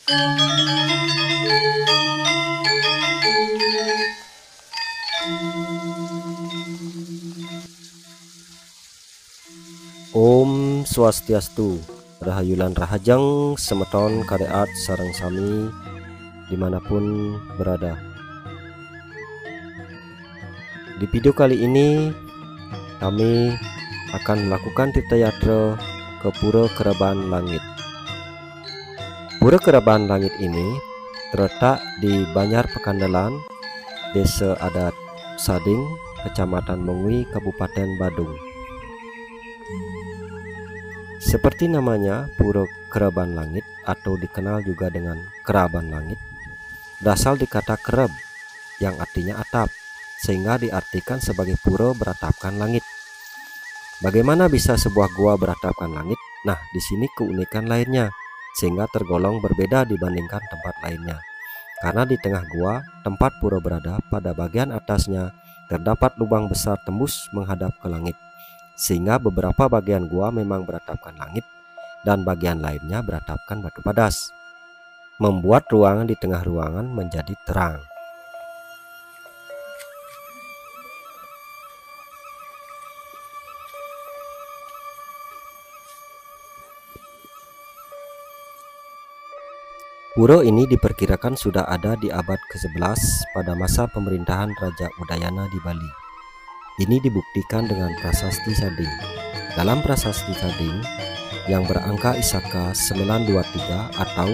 Om Swastiastu, Rahayulan Rahajang, Semeton Kareat sareng sami dimanapun berada. Di video kali ini kami akan melakukan tirtayatra ke Pura Keraban Langit. Pura Keraban Langit ini terletak di Banjar Pekandalan, Desa Adat Sading, Kecamatan Mengwi, Kabupaten Badung. Seperti namanya, Pura Keraban Langit atau dikenal juga dengan Keraban Langit berasal di kata kereb yang artinya atap, sehingga diartikan sebagai pura beratapkan langit. Bagaimana bisa sebuah gua beratapkan langit? Nah, di sini keunikan lainnya, sehingga tergolong berbeda dibandingkan tempat lainnya. Karena di tengah gua, tempat pura berada, pada bagian atasnya terdapat lubang besar tembus menghadap ke langit, sehingga beberapa bagian gua memang beratapkan langit dan bagian lainnya beratapkan batu padas, membuat ruangan di tengah ruangan menjadi terang. Pura ini diperkirakan sudah ada di abad ke-11 pada masa pemerintahan Raja Udayana di Bali. Ini dibuktikan dengan prasasti Sading. Dalam prasasti Sading yang berangka Isaka 923 atau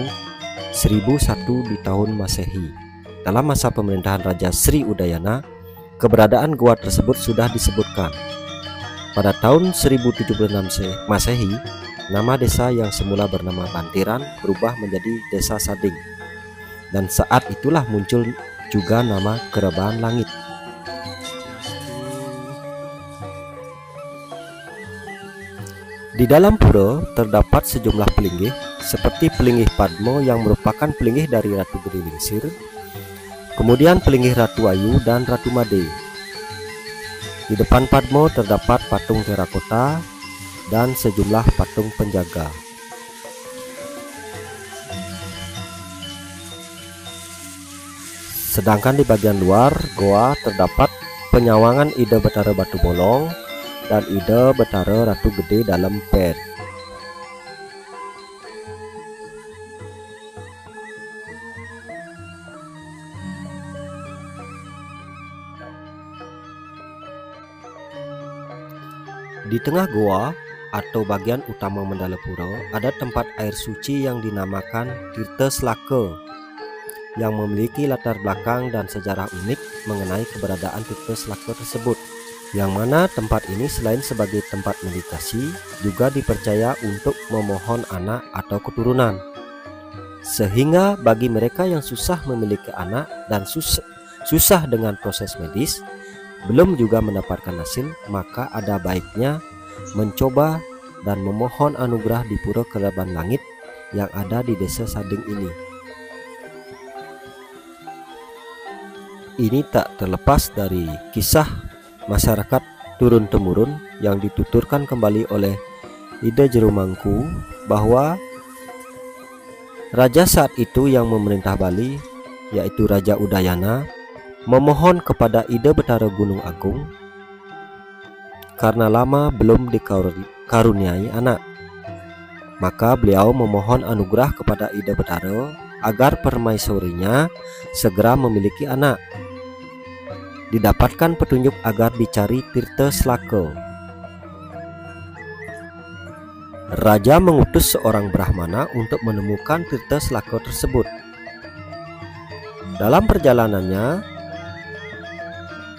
1001 di tahun Masehi, dalam masa pemerintahan Raja Sri Udayana, keberadaan gua tersebut sudah disebutkan. Pada tahun 1076 Masehi, nama desa yang semula bernama Bantiran berubah menjadi Desa Sading, dan saat itulah muncul juga nama Keraban Langit. Di dalam pura terdapat sejumlah pelinggih seperti pelinggih Padmo yang merupakan pelinggih dari Ratu Gede Lingsir, kemudian pelinggih Ratu Ayu dan Ratu Made. Di depan Padmo terdapat patung terakota dan sejumlah patung penjaga. Sedangkan di bagian luar goa terdapat penyawangan Ida Betara Batu Bolong dan Ida Betara Ratu Gede dalam pet. Di tengah goa atau bagian utama Mandala Pura ada tempat air suci yang dinamakan Tirta Selaka, yang memiliki latar belakang dan sejarah unik mengenai keberadaan Tirta Selaka tersebut, yang mana tempat ini selain sebagai tempat meditasi juga dipercaya untuk memohon anak atau keturunan, sehingga bagi mereka yang susah memiliki anak dan susah dengan proses medis, belum juga mendapatkan hasil, maka ada baiknya mencoba dan memohon anugerah di Pura Keraban Langit yang ada di Desa Sading ini. Ini tak terlepas dari kisah masyarakat turun-temurun yang dituturkan kembali oleh Ida Jerumangku bahwa raja saat itu yang memerintah Bali, yaitu Raja Udayana, memohon kepada Ida Betara Gunung Agung karena lama belum dikaruniai anak. Maka beliau memohon anugerah kepada Ida Betara agar permaisurinya segera memiliki anak. Didapatkan petunjuk agar dicari Tirta Selaka. Raja mengutus seorang Brahmana untuk menemukan Tirta Selaka tersebut. Dalam perjalanannya,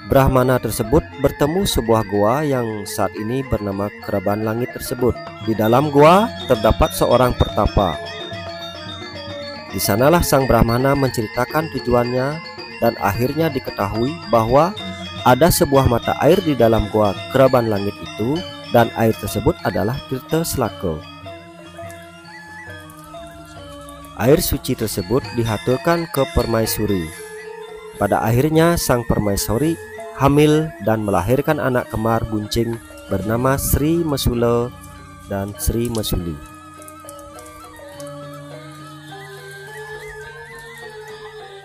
Brahmana tersebut bertemu sebuah gua yang saat ini bernama Keraban Langit tersebut. Di dalam gua terdapat seorang pertapa. Di sanalah sang Brahmana menceritakan tujuannya dan akhirnya diketahui bahwa ada sebuah mata air di dalam gua Keraban Langit itu, dan air tersebut adalah Tirta Selaka. Air suci tersebut dihaturkan ke permaisuri. Pada akhirnya sang permaisuri hamil dan melahirkan anak kembar buncing bernama Sri Mesula dan Sri Mesuli.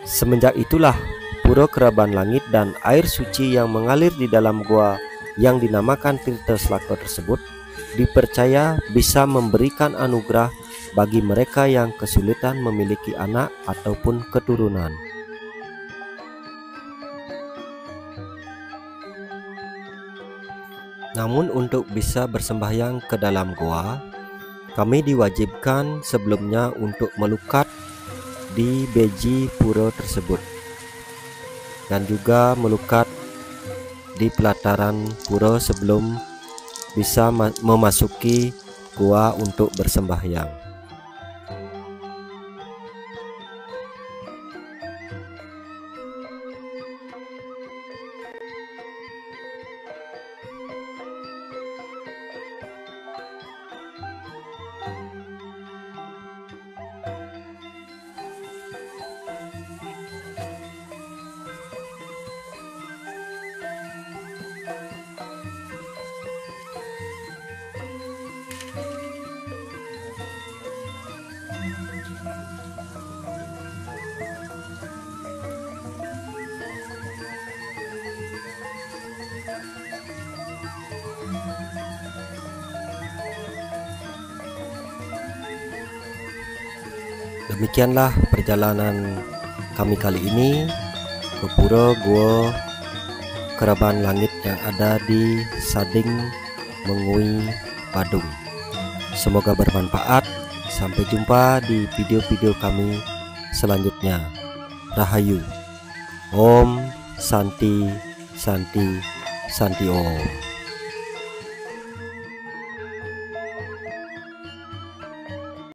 Semenjak itulah Pura Keraban Langit dan air suci yang mengalir di dalam gua yang dinamakan Tirta Selaka tersebut dipercaya bisa memberikan anugerah bagi mereka yang kesulitan memiliki anak ataupun keturunan. Namun untuk bisa bersembahyang ke dalam gua, kami diwajibkan sebelumnya untuk melukat di beji pura tersebut dan juga melukat di pelataran pura sebelum bisa memasuki gua untuk bersembahyang. Demikianlah perjalanan kami kali ini ke Pura Gua Keraban Langit yang ada di Sading, Mengui, Badung. Semoga bermanfaat. Sampai jumpa di video-video kami selanjutnya. Rahayu. Om Santi Santi Santi Om.